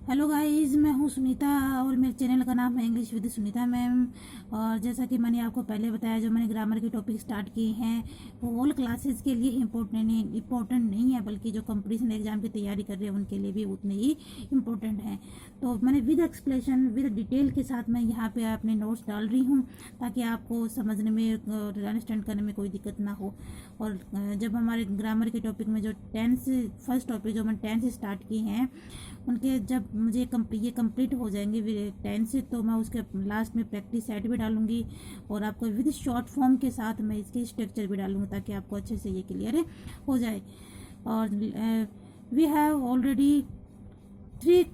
Hello guys, मैं हूँ सुनीता और मेरे चैनल का नाम है इंग्लिश विद सुनीता मैम। और जैसा कि मैंने आपको पहले बताया, जो मैंने ग्रामर के टॉपिक स्टार्ट किए हैं वो ऑल क्लासेस के लिए इम्पोर्टेंट नहीं है, बल्कि जो कंपटीशन एग्जाम की तैयारी कर रहे हैं उनके लिए भी उतने ही इम्पोर्टेंट हैं। तो मैंने विद एक्सप्लेनेशन विद डिटेल के साथ मैं यहाँ पे अपने नोट्स डाल रही हूँ, ताकि आपको समझने में और अंडरस्टैंड करने में कोई दिक्कत ना हो। और जब हमारे ग्रामर के टॉपिक में जो टेंस, फर्स्ट टॉपिक जो मैंने टेंस स्टार्ट किए हैं, उनके जब मुझे ये कंप्लीट हो जाएंगे टेंस से, तो मैं उसके लास्ट में प्रैक्टिस सेट भी डालूंगी और आपको विद शॉर्ट फॉर्म के साथ मैं इसके स्ट्रक्चर भी डालूंगी, ताकि आपको अच्छे से ये क्लियर हो जाए। और we have already 3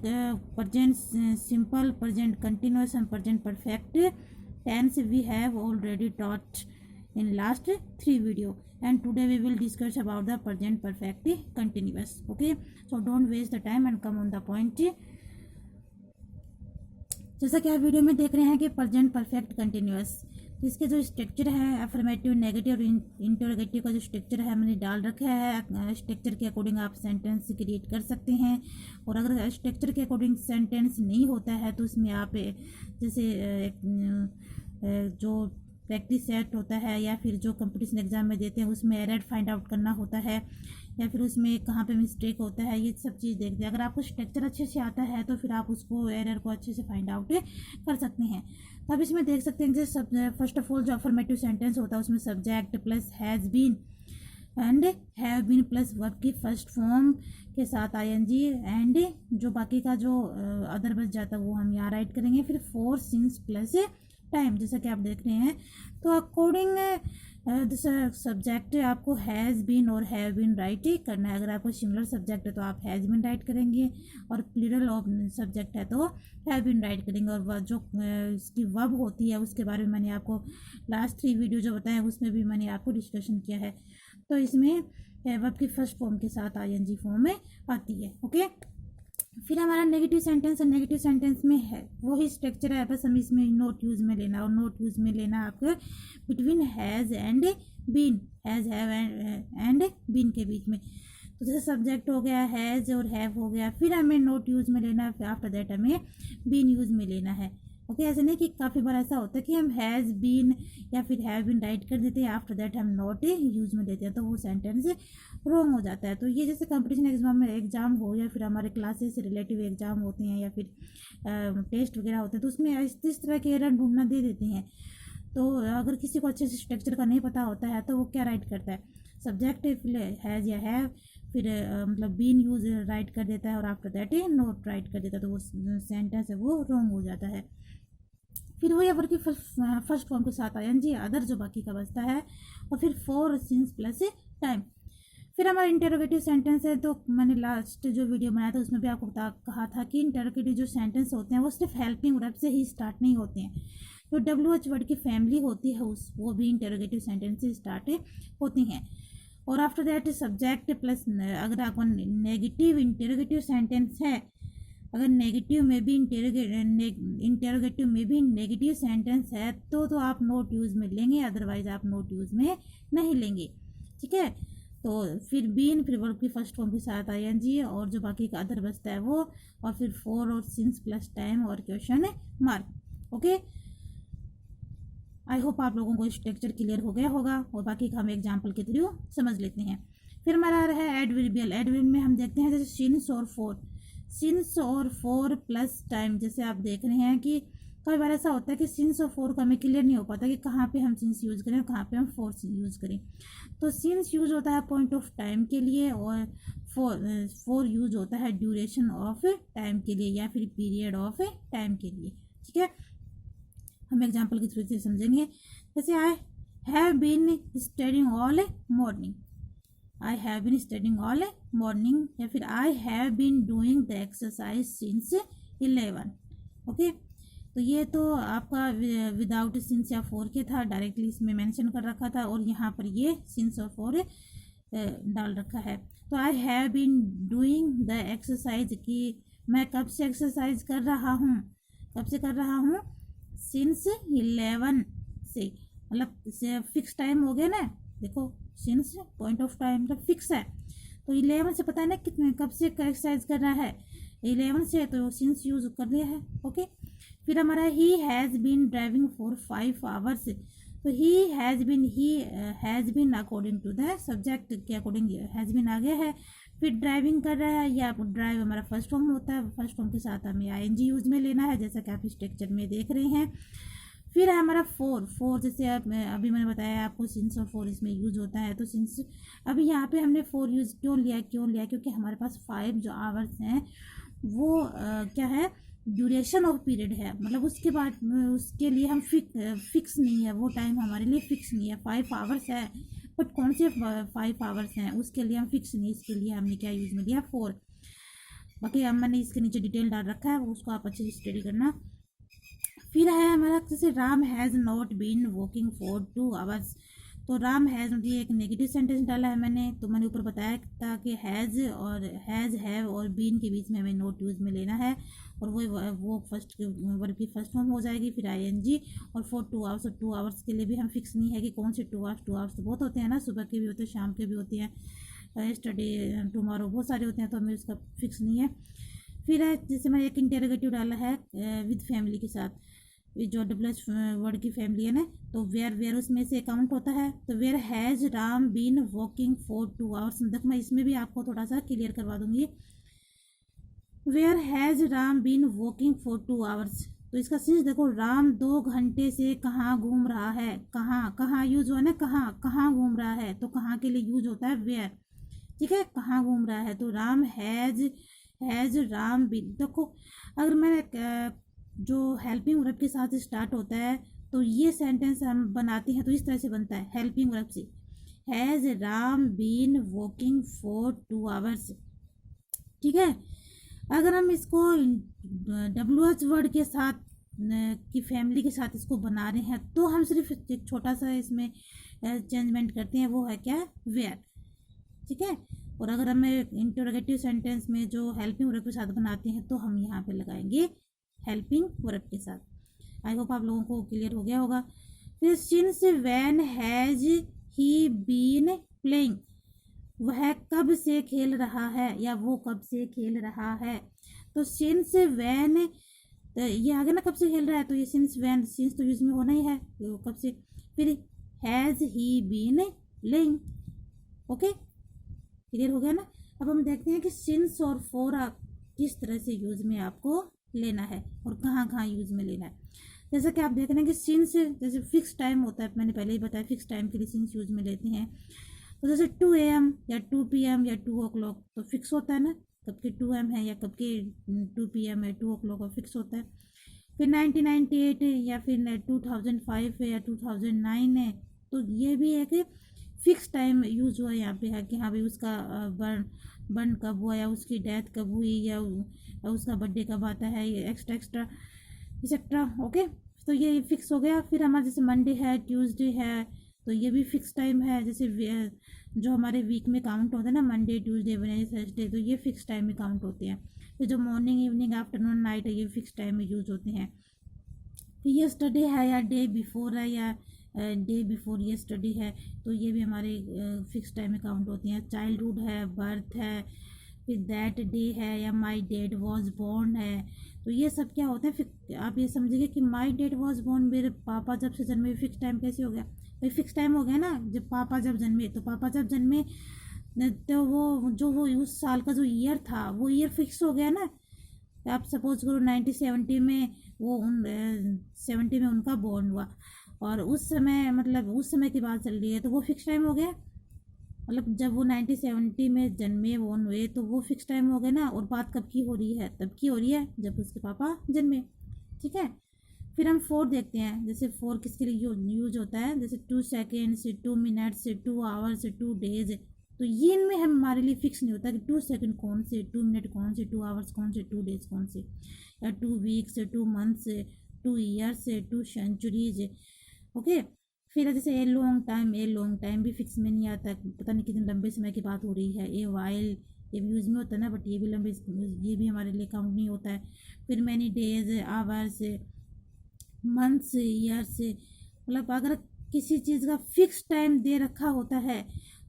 present simple, present continuous and present perfect tense we have already taught in last 3 video, and today we will discuss about the present perfect continuous. Okay, so don't waste the time and come on the point. जैसा कि आप video में देख रहे हैं कि present perfect continuous, तो इसके जो स्ट्रक्चर है, अफर्मेटिव, नेगेटिव और इंटरोगेटिव का जो स्ट्रक्चर है मैंने डाल रखा है। स्ट्रक्चर के अकॉर्डिंग आप सेंटेंस क्रिएट कर सकते हैं। और अगर स्ट्रक्चर के अकॉर्डिंग सेंटेंस नहीं होता है तो उसमें आप जैसे जो प्रैक्टिस सेट होता है या फिर जो कंपटीशन एग्जाम में देते हैं उसमें एरर फाइंड आउट करना होता है, या फिर उसमें कहाँ पे मिस्टेक होता है, ये सब चीज़ देखते हैं। अगर आपको स्ट्रक्चर अच्छे से आता है तो फिर आप उसको एरर को अच्छे से फाइंड आउट कर सकते हैं। तो अब इसमें देख सकते हैं जैसे फर्स्ट ऑफ ऑल जो अफर्मेटिव सेंटेंस होता है उसमें subject plus has been and have been plus verb की फर्स्ट फॉर्म के साथ आईएनजी, एंड जो बाकी का जो अदर बच जाता है वो हम यहाँ राइट करेंगे। फिर फोर सिंस प्लस टाइम, जैसा कि आप देख रहे हैं। तो अकॉर्डिंग सब्जेक्ट आपको हैज़ बीन और हैव बीन राइट ही करना है। अगर आपको सिमिलर सब्जेक्ट है तो आप हैज़ बीन राइट करेंगे, और प्लूरल ऑफ सब्जेक्ट है तो हैव बीन राइट करेंगे। और जो इसकी वर्ब होती है उसके बारे में मैंने आपको लास्ट 3 वीडियो जो बताए उसमें भी मैंने आपको डिस्कशन किया है। तो इसमें वर्ब की फर्स्ट फॉर्म के साथ आईएनजी फॉर्म में आती है। ओके, फिर हमारा नेगेटिव सेंटेंस है। नेगेटिव सेंटेंस में है वही स्ट्रक्चर है, बस हमें इसमें नोट यूज़ में लेना, और नोट यूज़ में लेना आपको between has and been, has have and been के बीच में। तो जैसे सब्जेक्ट हो गया हैज़ और हैव हो गया, फिर हमें नोट यूज़ में लेना, फिर आफ्टर दैट हमें बीन यूज़ में लेना है। ओके, ऐसे नहीं कि काफ़ी बार ऐसा होता है कि हम हैज़ बीन या फिर हैव बीन राइट कर देते हैं, आफ्टर दैट हम नॉट यूज़ में लेते हैं, तो वो सेंटेंस रॉन्ग हो जाता है। तो ये जैसे कंपटीशन एग्जाम हो या फिर हमारे क्लासेस से रिलेटिव एग्जाम होते हैं या फिर टेस्ट वगैरह होते हैं, तो उसमें इस तरह के एरर ढूंढना दे देते हैं। तो अगर किसी को अच्छे से स्ट्रक्चर का नहीं पता होता है तो वो क्या राइट करता है, सब्जेक्ट हैज़ या हैव, फिर मतलब बीन यूज राइट कर देता है और आफ्टर दैट नोट राइट कर देता है, तो वो सेंटेंस है वो रॉन्ग हो जाता है। फिर वही वर्ब की फर्स्ट फॉर्म के साथ आईएनजी, अदर जो बाकी का बचता है, और फिर फोर सिंस प्लस टाइम। फिर हमारा इंटरोगेटिव सेंटेंस है। तो मैंने लास्ट जो वीडियो बनाया था उसमें भी आपको कहा था कि इंटरोगेटिव जो सेंटेंस होते हैं वो सिर्फ हेल्पिंग वर्ब से ही स्टार्ट नहीं होते हैं। जो WH वर्ड की फैमिली होती है वो भी इंटरोगेटिव सेंटेंस से स्टार्ट होती हैं। और आफ्टर दैट सब्जेक्ट प्लस, अगर आपको नेगेटिव इंटरोगेटिव सेंटेंस है, अगर नेगेटिव में भी इंटरोगेटिव में भी नेगेटिव सेंटेंस है तो आप नोट यूज़ में लेंगे, अदरवाइज आप नोट यूज़ में नहीं लेंगे। ठीक है, तो फिर बीन, फिर वर्ब की फर्स्ट फॉर्म के साथ आईएनजी, और जो बाकी का अदर बचता है वो, और फिर फोर और सिंस प्लस टाइम और question mark. Okay, I hope आप लोगों को स्ट्रक्चर क्लियर हो गया होगा, और बाकी का हम एग्जाम्पल के थ्रू समझ लेते हैं। फिर हमारा आ रहा है एडवर्बियल। एडवर्बियल में हम देखते हैं जैसे सिंस और फोर, सिंस और फोर प्लस टाइम। जैसे आप देख रहे हैं कि कई बार ऐसा होता है कि सिंस और फोर का हमें क्लियर नहीं हो पाता कि कहाँ पे हम सिंस यूज़ करें और कहाँ पे हम फोर यूज़ करें। तो सिंस यूज़ होता है पॉइंट ऑफ टाइम के लिए, और फोर यूज़ होता है ड्यूरेशन ऑफ टाइम के लिए या फिर पीरियड ऑफ टाइम के लिए। ठीक है, हम एग्जाम्पल के थ्रू से समझेंगे। जैसे I have been studying all morning, I have been studying all morning, या फिर I have been doing the exercise since 11। Okay, तो ये तो आपका विदाउट सिंस या फोर के था, डायरेक्टली इसमें मेंशन कर रखा था, और यहाँ पर ये सिंस और फोर डाल रखा है। तो I have been doing the exercise, कि मैं कब से एक्सरसाइज कर रहा हूँ, कब से कर रहा हूँ, सिंस 11 से, मतलब फिक्स टाइम हो गया ना। देखो सिंस पॉइंट ऑफ टाइम मतलब फिक्स है, तो 11 से पता है ना कितने कब से एक्सरसाइज कर रहा है, 11 से, तो सिंस यूज कर लिया है। ओके, फिर हमारा he has been driving for 5 hours, तो he has been according to the subject के अकॉर्डिंग हैज़ बीन आगे है। फिर ड्राइविंग कर रहा है, या ड्राइव हमारा फर्स्ट फॉर्म होता है, फर्स्ट फॉर्म के साथ हमें आईएनजी यूज में लेना है, जैसा कि आप स्ट्रक्चर में देख रहे हैं। फिर है हमारा फोर जैसे अभी मैंने बताया आपको सिंस और फोर इसमें यूज होता है। तो सिंस अभी यहाँ पे हमने फोर यूज क्यों लिया क्योंकि हमारे पास 5 जो आवर्स हैं वो क्या है, ड्यूरेशन ऑफ पीरियड है, मतलब उसके बाद उसके लिए हम फिक्स नहीं है, वो टाइम हमारे लिए फिक्स नहीं है। 5 आवर्स है, बट कौन से 5 आवर्स हैं उसके लिए हम फिक्स नहीं, इसके लिए हमने क्या यूज में लिया 4। बाकी मैंने इसके नीचे डिटेल डाल रखा है, उसको आप अच्छे से स्टडी करना। फिर है हमारा जैसे Ram has not been walking for 2 hours, तो राम हैज़ मुझे एक नेगेटिव सेंटेंस डाला है मैंने, तो मैंने ऊपर बताया था कि हैज़ और हैज़ हैव और बीन के बीच में हमें नॉट यूज में लेना है, और वो फर्स्ट वर्ब की फर्स्ट फॉर्म हो जाएगी, फिर आईएनजी। और फॉर 2 आवर्स, और 2 आवर्स के लिए भी हम फिक्स नहीं है कि कौन से 2 आवर्स तो बहुत होते हैं ना, सुबह के भी होते हैं, शाम के भी होते हैं, स्टडी टुमारो बहुत सारे होते हैं, तो हमें उसका फिक्स नहीं है। फिर है जैसे मैंने एक इंटेरोगेटिव डाला है विद फैमिली के साथ, जो डब्ल्यूएच वर्ड की फैमिली है ना, तो वेयर उसमें से काउंट होता है। तो where has Ram been walking for 2 hours, तक मैं इसमें भी आपको थोड़ा सा क्लियर करवा दूंगी। Where has Ram been walking for 2 hours, तो इसका सीज देखो, राम 2 घंटे से कहाँ घूम रहा है, कहाँ यूज हुआ ना, कहाँ घूम रहा है, तो कहाँ के लिए यूज होता है वेयर, ठीक है, कहाँ घूम रहा है। तो राम हैज़ राम बीन, देखो अगर मैंने जो हेल्पिंग वर्ब के साथ स्टार्ट होता है, तो ये सेंटेंस हम बनाते हैं तो इस तरह से बनता है हेल्पिंग वर्ब से, has Ram been walking for 2 hours, ठीक है। अगर हम इसको डब्ल्यूएच वर्ड के साथ की फैमिली के साथ इसको बना रहे हैं, तो हम सिर्फ एक छोटा सा इसमें चेंजमेंट करते हैं, वो है क्या, वेयर, ठीक है। और अगर हम इंटरोगेटिव सेंटेंस में जो हेल्पिंग वर्ब के साथ बनाते हैं, तो हम यहाँ पे लगाएंगे हेल्पिंग वर्ब के साथ। आई होप आप लोगों को क्लियर हो गया होगा। फिर since when has he been playing, वह कब से खेल रहा है, या वो कब से खेल रहा है। तो सिंस व्हेन, तो ये आगे ना कब से खेल रहा है, तो ये सिंस व्हेन, सिंस तो यूज में होना ही है, तो कब से। फिर has he been playing, okay, clear हो गया ना। अब हम देखते हैं कि सिंस और फॉर किस तरह से यूज में आपको लेना है और कहाँ कहाँ यूज में लेना है। जैसा कि आप देख रहे हैं कि सिंस जैसे फिक्स टाइम होता है, मैंने पहले ही बताया फिक्स टाइम के लिए सिंस यूज में लेते हैं। तो जैसे 2 AM या 2 PM या 2 o'clock, तो फिक्स होता है ना, कब के 2 AM है या कब के 2 PM है, 2 o'clock फिक्स होता है। फिर 1998 या फिर 2005 है या 2009 है, तो ये भी एक फिक्स टाइम यूज हुआ यहाँ पे है कि हाँ भाई उसका बर्न कब हुआ, या उसकी डेथ कब हुई, या उसका बर्थडे कब आता है, ये एक्स्ट्रा एक्सेट्रा, ओके। तो ये फिक्स हो गया। फिर हमारा जैसे मंडे है, ट्यूसडे है, तो ये भी फिक्स टाइम है। जैसे जो हमारे वीक में काउंट होते हैं ना, मंडे ट्यूसडे वेडनेसडे थर्सडे, तो ये फिक्स टाइम में काउंट होते हैं। फिर जो मॉर्निंग इवनिंग आफ्टरनून नाइट है, ये फिक्स टाइम में यूज होते हैं। फिर यस्टरडे है या डे बिफोर है, या डे बिफोर यस्टरडे है, तो ये भी हमारे फिक्स टाइम में काउंट होती हैं। चाइल्डहुड है, बर्थ है, फिर दैट डे है, या माई डैड वॉज बोर्न है, तो ये सब क्या होते हैं। फिर आप ये समझिए कि माई डैड वॉज बोर्न, मेरे पापा जब से जन्मे, फिक्स टाइम कैसे हो गया भाई, फिक्स टाइम हो गया ना, जब पापा जब जन्मे, तो पापा जब जन्मे तो वो उस साल का जो ईयर था, वो ईयर फिक्स हो गया ना। आप सपोज करो 1970 में वो 70 में उनका बोर्न हुआ, और उस समय मतलब उस समय की बात चल रही है, तो वो फिक्स टाइम हो गया। मतलब जब वो 1970 में जन्मे बोर्न हुए, तो वो फिक्स टाइम हो गया ना। और बात कब की हो रही है, तब की हो रही है जब उसके पापा जन्मे, ठीक है। फिर हम 4 देखते हैं, जैसे 4 किसके लिए यूज होता है, जैसे 2 सेकेंड्स, 2 मिनट्स, 2 आवर्स, 2 डेज, तो ये इनमें हमारे लिए फिक्स नहीं होता कि 2 सेकेंड कौन से, 2 मिनट कौन से, 2 आवर्स कौन से, 2 डेज कौन से, या 2 weeks, 2 months, 2 years, 2 centuries, okay. फिर जैसे ए लॉन्ग टाइम भी फिक्स में नहीं आता, पता नहीं कितने लंबे समय की बात हो रही है। ए वाइल, ये भी यूज़ में होता है ना, बट ये भी लंबे, ये भी हमारे लिए काउंट नहीं होता है। फिर many days, hours, months, years, मतलब अगर किसी चीज़ का फिक्स टाइम दे रखा होता है,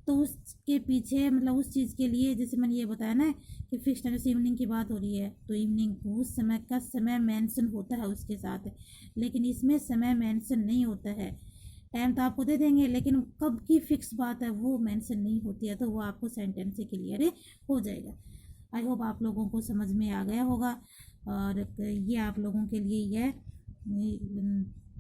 तो उसके पीछे मतलब उस चीज़ के लिए जैसे मैंने ये बताया ना कि फिक्स टाइम, जैसे इवनिंग की बात हो रही है तो इवनिंग उस समय का समय मेंशन होता है उसके साथ, लेकिन इसमें समय मेंशन नहीं होता है। टाइम तो आपको दे देंगे लेकिन कब की फिक्स बात है वो मेंशन नहीं होती है, तो वो आपको सेंटेंस से क्लियर हो जाएगा। आई होप आप लोगों को समझ में आ गया होगा, और ये आप लोगों के लिए ये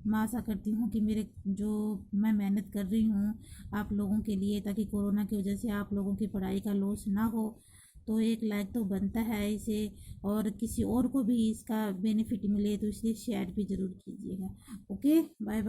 मैं आशा करती हूँ कि मेरे जो मैं मेहनत कर रही हूँ आप लोगों के लिए, ताकि कोरोना की वजह से आप लोगों की पढ़ाई का लॉस ना हो, तो एक लाइक तो बनता है इसे, और किसी और को भी इसका बेनिफिट मिले तो इसलिए शेयर भी ज़रूर कीजिएगा। Okay, bye bye.